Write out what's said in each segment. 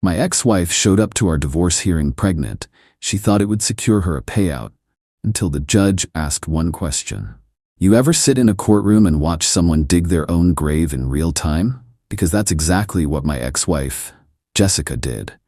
My ex-wife showed up to our divorce hearing pregnant. She thought it would secure her a payout, until the judge asked one question. You ever sit in a courtroom and watch someone dig their own grave in real time? Because that's exactly what my ex-wife, Jessica, did.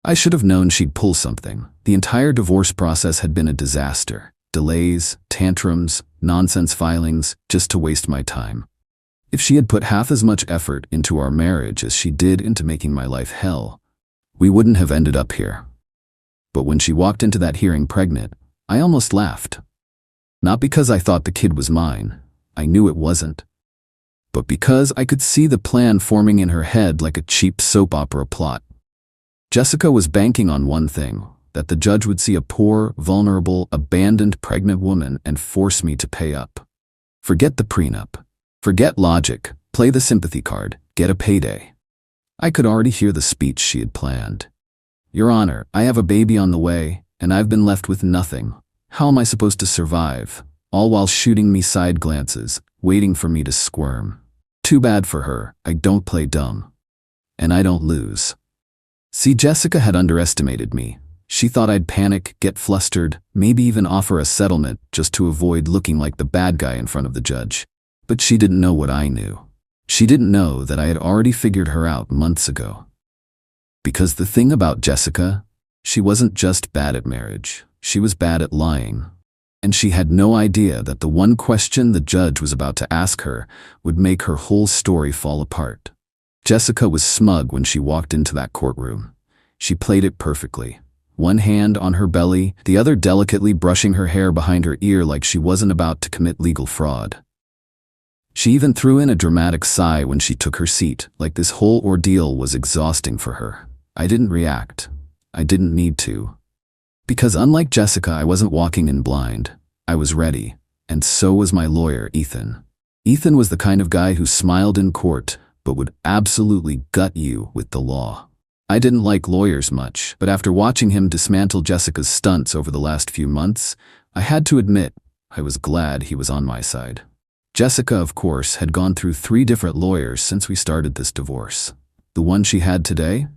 I should have known she'd pull something. The entire divorce process had been a disaster. Delays, tantrums, nonsense filings, just to waste my time. If she had put half as much effort into our marriage as she did into making my life hell, we wouldn't have ended up here. But when she walked into that hearing pregnant, I almost laughed. Not because I thought the kid was mine, I knew it wasn't, but because I could see the plan forming in her head like a cheap soap opera plot. Jessica was banking on one thing, that the judge would see a poor, vulnerable, abandoned pregnant woman and force me to pay up. Forget the prenup. Forget logic. Play the sympathy card. Get a payday. I could already hear the speech she had planned. Your Honor, I have a baby on the way, and I've been left with nothing. How am I supposed to survive? All while shooting me side glances, waiting for me to squirm. Too bad for her. I don't play dumb. And I don't lose. See, Jessica had underestimated me. She thought I'd panic, get flustered, maybe even offer a settlement just to avoid looking like the bad guy in front of the judge. But she didn't know what I knew. She didn't know that I had already figured her out months ago. Because the thing about Jessica, she wasn't just bad at marriage. She was bad at lying. And she had no idea that the one question the judge was about to ask her would make her whole story fall apart. Jessica was smug when she walked into that courtroom. She played it perfectly. One hand on her belly, the other delicately brushing her hair behind her ear like she wasn't about to commit legal fraud. She even threw in a dramatic sigh when she took her seat, like this whole ordeal was exhausting for her. I didn't react. I didn't need to. Because unlike Jessica, I wasn't walking in blind. I was ready, and so was my lawyer, Ethan. Ethan was the kind of guy who smiled in court, but would absolutely gut you with the law. I didn't like lawyers much, but after watching him dismantle Jessica's stunts over the last few months, I had to admit I was glad he was on my side. Jessica, of course, had gone through 3 different lawyers since we started this divorce. The one she had today?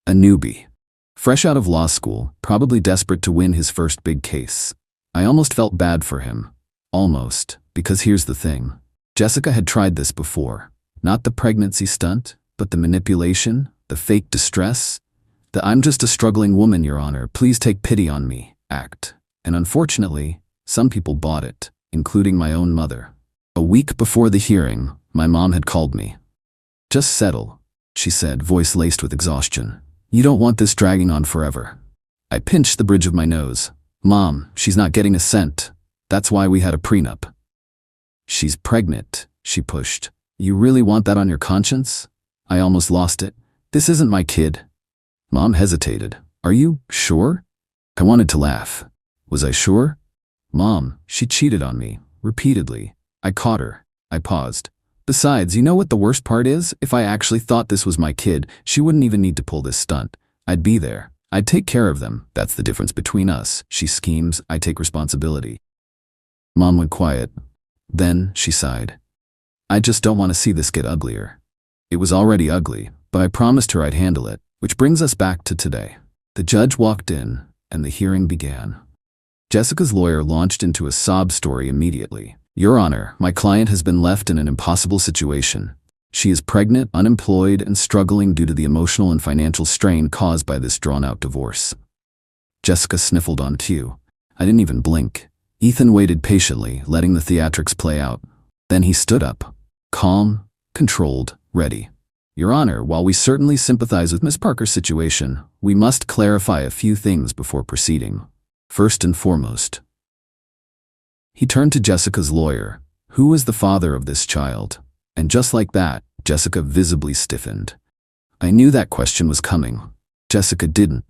A newbie. Fresh out of law school, probably desperate to win his first big case. I almost felt bad for him. Almost, because here's the thing. Jessica had tried this before. Not the pregnancy stunt, but the manipulation, the fake distress, the "I'm just a struggling woman, Your Honor, please take pity on me" act. And unfortunately, some people bought it, including my own mother. A week before the hearing, my mom had called me. "Just settle," she said, voice laced with exhaustion. "You don't want this dragging on forever." I pinched the bridge of my nose. "Mom, she's not getting a cent. That's why we had a prenup." "She's pregnant," she pushed. "You really want that on your conscience?" I almost lost it. "This isn't my kid." Mom hesitated. "Are you sure?" I wanted to laugh. Was I sure? "Mom, she cheated on me, repeatedly. I caught her." I paused. "Besides, you know what the worst part is? If I actually thought this was my kid, she wouldn't even need to pull this stunt. I'd be there. I'd take care of them. That's the difference between us. She schemes, I take responsibility." Mom went quiet. Then she sighed. "I just don't want to see this get uglier." It was already ugly, but I promised her I'd handle it, which brings us back to today. The judge walked in, and the hearing began. Jessica's lawyer launched into a sob story immediately. "Your Honor, my client has been left in an impossible situation. She is pregnant, unemployed, and struggling due to the emotional and financial strain caused by this drawn-out divorce." Jessica sniffled on cue. I didn't even blink. Ethan waited patiently, letting the theatrics play out. Then he stood up. Calm, controlled, ready. "Your Honor, while we certainly sympathize with Miss Parker's situation, we must clarify a few things before proceeding. First and foremost." He turned to Jessica's lawyer. "Who was the father of this child?" And just like that, Jessica visibly stiffened. I knew that question was coming. Jessica didn't.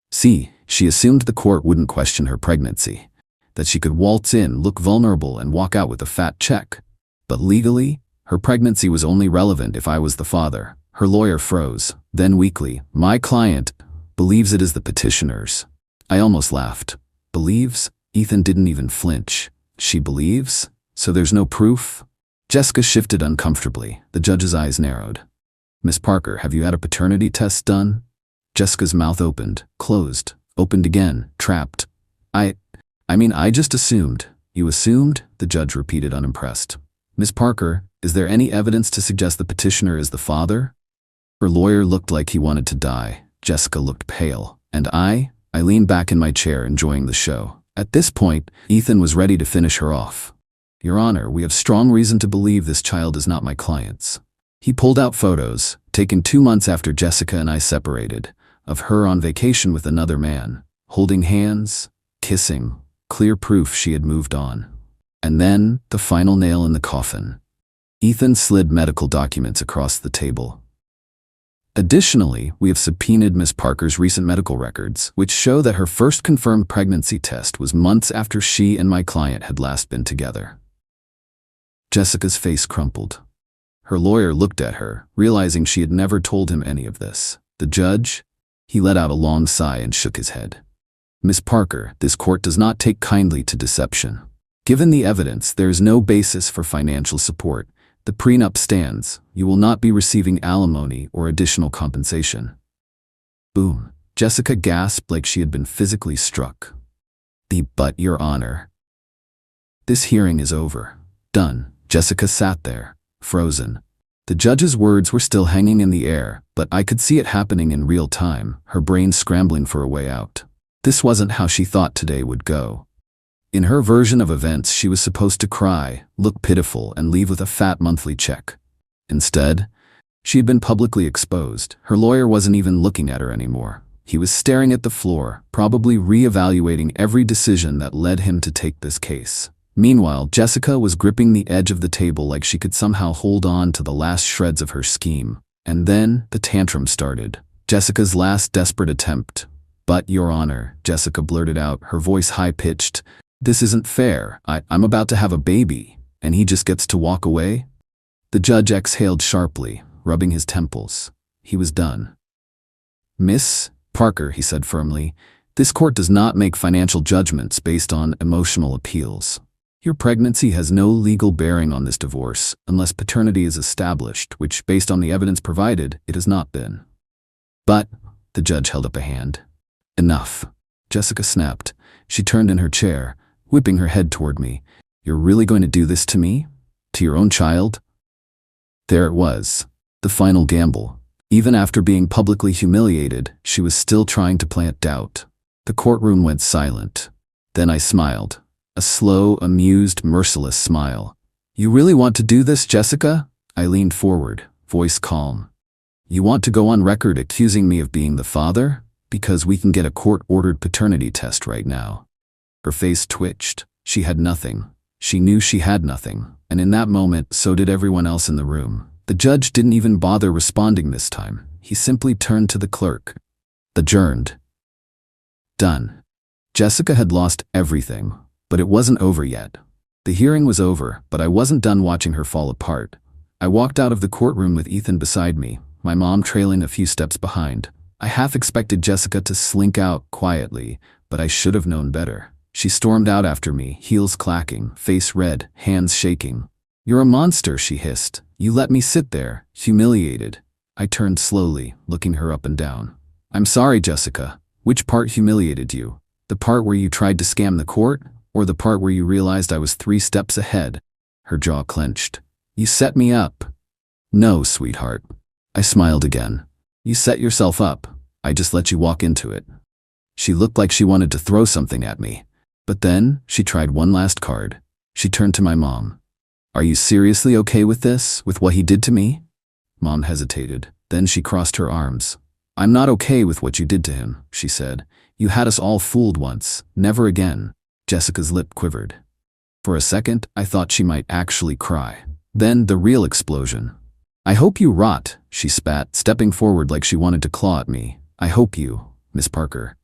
See, she assumed the court wouldn't question her pregnancy, that she could waltz in, look vulnerable, and walk out with a fat check. But legally, her pregnancy was only relevant if I was the father. Her lawyer froze. Then weakly, "My client believes it is the petitioner's." I almost laughed. Believes? Ethan didn't even flinch. She believes? So there's no proof? Jessica shifted uncomfortably. The judge's eyes narrowed. "Miss Parker, have you had a paternity test done?" Jessica's mouth opened, closed, opened again, trapped. I just assumed. You assumed? The judge repeated, unimpressed. Miss Parker, is there any evidence to suggest the petitioner is the father? Her lawyer looked like he wanted to die. Jessica looked pale. And I leaned back in my chair, enjoying the show. At this point, Ethan was ready to finish her off. Your Honor, we have strong reason to believe this child is not my client's. He pulled out photos, taken 2 months after Jessica and I separated, of her on vacation with another man, holding hands, kissing, clear proof she had moved on. And then, the final nail in the coffin. Ethan slid medical documents across the table. Additionally, we have subpoenaed Miss Parker's recent medical records, which show that her first confirmed pregnancy test was months after she and my client had last been together. Jessica's face crumpled. Her lawyer looked at her, realizing she had never told him any of this. The judge? He let out a long sigh and shook his head. Miss Parker, this court does not take kindly to deception. Given the evidence, there is no basis for financial support. The prenup stands. You will not be receiving alimony or additional compensation. Boom. Jessica gasped like she had been physically struck. But, Your Honor. This hearing is over. Done. Jessica sat there, frozen. The judge's words were still hanging in the air, but I could see it happening in real time, her brain scrambling for a way out. This wasn't how she thought today would go. In her version of events, she was supposed to cry, look pitiful, and leave with a fat monthly check. Instead, she had been publicly exposed. Her lawyer wasn't even looking at her anymore. He was staring at the floor, probably re-evaluating every decision that led him to take this case. Meanwhile, Jessica was gripping the edge of the table like she could somehow hold on to the last shreds of her scheme. And then, the tantrum started. Jessica's last desperate attempt. But, Your Honor, Jessica blurted out, her voice high-pitched. This isn't fair. I'm about to have a baby, and he just gets to walk away? The judge exhaled sharply, rubbing his temples. He was done. Miss Parker, he said firmly, this court does not make financial judgments based on emotional appeals. Your pregnancy has no legal bearing on this divorce unless paternity is established, which, based on the evidence provided, it has not been. But, the judge held up a hand. Enough. Jessica snapped. She turned in her chair, whipping her head toward me. You're really going to do this to me? To your own child? There it was. The final gamble. Even after being publicly humiliated, she was still trying to plant doubt. The courtroom went silent. Then I smiled. A slow, amused, merciless smile. You really want to do this, Jessica? I leaned forward, voice calm. You want to go on record accusing me of being the father? Because we can get a court-ordered paternity test right now. Her face twitched. She had nothing. She knew she had nothing. And in that moment, so did everyone else in the room. The judge didn't even bother responding this time. He simply turned to the clerk. Adjourned. Done. Jessica had lost everything. But it wasn't over yet. The hearing was over, but I wasn't done watching her fall apart. I walked out of the courtroom with Ethan beside me, my mom trailing a few steps behind. I half expected Jessica to slink out quietly, but I should have known better. She stormed out after me, heels clacking, face red, hands shaking. You're a monster, she hissed. You let me sit there, humiliated. I turned slowly, looking her up and down. I'm sorry, Jessica. Which part humiliated you? The part where you tried to scam the court? Or the part where you realized I was 3 steps ahead? Her jaw clenched. You set me up. No, sweetheart. I smiled again. You set yourself up. I just let you walk into it. She looked like she wanted to throw something at me. But then, she tried one last card. She turned to my mom. Are you seriously okay with this, with what he did to me? Mom hesitated. Then she crossed her arms. I'm not okay with what you did to him, she said. You had us all fooled once. Never again. Jessica's lip quivered. For a second, I thought she might actually cry. Then the real explosion. I hope you rot, she spat, stepping forward like she wanted to claw at me. I hope you, Miss Parker.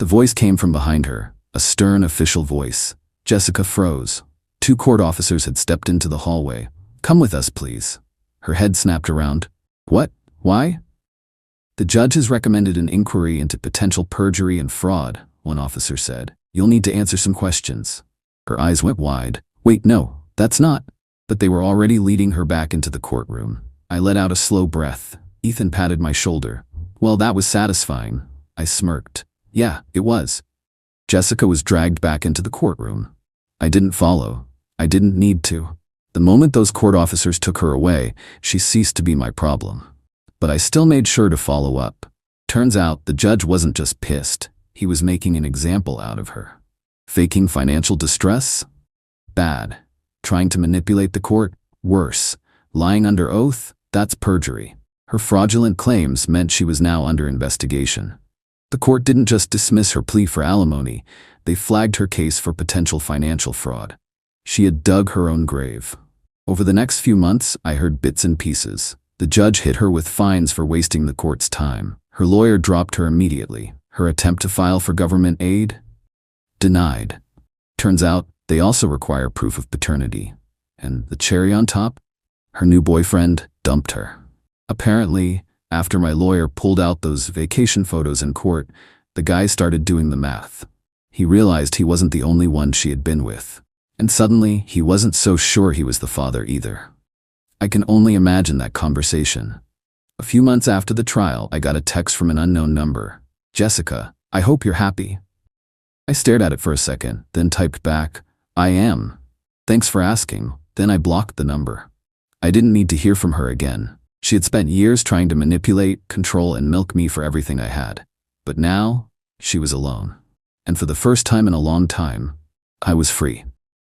The voice came from behind her, a stern official voice. Jessica froze. 2 court officers had stepped into the hallway. Come with us, please. Her head snapped around. What? Why? The judge has recommended an inquiry into potential perjury and fraud, one officer said. You'll need to answer some questions. Her eyes went wide. Wait, no, that's not. But they were already leading her back into the courtroom. I let out a slow breath. Ethan patted my shoulder. Well, that was satisfying. I smirked. Yeah, it was. Jessica was dragged back into the courtroom. I didn't follow. I didn't need to. The moment those court officers took her away, she ceased to be my problem. But I still made sure to follow up. Turns out the judge wasn't just pissed. He was making an example out of her. Faking financial distress? Bad. Trying to manipulate the court? Worse. Lying under oath? That's perjury. Her fraudulent claims meant she was now under investigation. The court didn't just dismiss her plea for alimony, they flagged her case for potential financial fraud. She had dug her own grave. Over the next few months, I heard bits and pieces. The judge hit her with fines for wasting the court's time. Her lawyer dropped her immediately. Her attempt to file for government aid? Denied. Turns out, they also require proof of paternity. And the cherry on top? Her new boyfriend dumped her. Apparently, after my lawyer pulled out those vacation photos in court, the guy started doing the math. He realized he wasn't the only one she had been with. And suddenly, he wasn't so sure he was the father either. I can only imagine that conversation. A few months after the trial, I got a text from an unknown number. Jessica, I hope you're happy. I stared at it for a second, then typed back, I am. Thanks for asking. Then I blocked the number. I didn't need to hear from her again. She had spent years trying to manipulate, control, and milk me for everything I had. But now, she was alone. And for the first time in a long time, I was free.